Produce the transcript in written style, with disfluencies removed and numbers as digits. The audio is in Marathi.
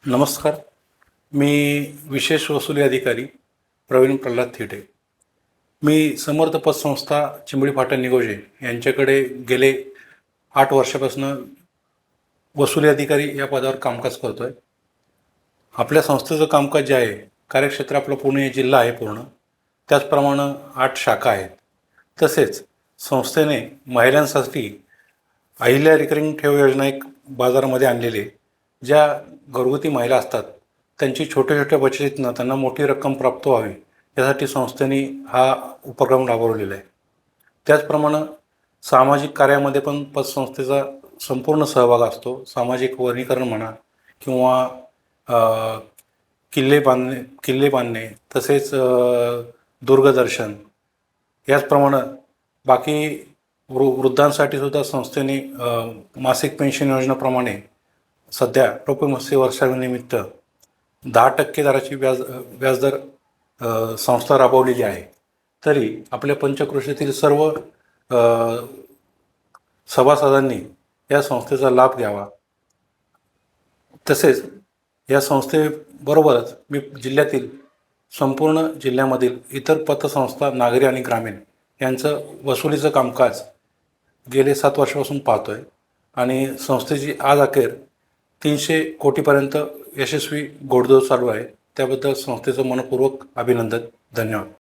नमस्कार. मी विशेष वसुली अधिकारी प्रवीण प्रल्हाद थिटे. मी समर्थ पतसंस्था चिंबळी फाटा निगोजे यांच्याकडे गेले 8 वर्षापासून वसुली अधिकारी या पदावर कामकाज करतो आहे. आपल्या संस्थेचं कामकाज जे आहे, कार्यक्षेत्र आपलं पुणे जिल्हा आहे पूर्ण. त्याचप्रमाणे 8 शाखा आहेत. तसेच संस्थेने महिलांसाठी अहिल्या रिकरिंग ठेव योजना एक बाजारामध्ये आणलेली आहे. ज्या घरगुती महिला असतात त्यांची छोट्या छोट्या बचतीतनं त्यांना मोठी रक्कम प्राप्त व्हावी यासाठी संस्थेने हा उपक्रम राबवलेला आहे. त्याचप्रमाणे सामाजिक कार्यामध्ये पण पतसंस्थेचा संपूर्ण सहभाग असतो. सामाजिक वनीकरण म्हणा किंवा किल्ले बांधणे तसेच दुर्गदर्शन याचप्रमाणे बाकी वृद्धांसाठी सुद्धा संस्थेने मासिक पेन्शन योजनेप्रमाणे सध्या टोपे वर्षानिमित्त 10% दराची व्याजदर संस्था राबवलेली आहे. तरी आपल्या पंचक्रोशीतील सर्व सभासदांनी या संस्थेचा लाभ घ्यावा. तसेच या संस्थेबरोबरच मी जिल्ह्यातील संपूर्ण जिल्ह्यामधील इतर पतसंस्था नागरी आणि ग्रामीण यांचं वसुलीचं कामकाज गेले 7 वर्षापासून पाहतो आहे आणि संस्थेची आज अखेर 300 कोटीपर्यंत यशस्वी घोडदौड चालू आहे. त्याबद्दल संस्थेचं मनपूर्वक अभिनंदन. धन्यवाद.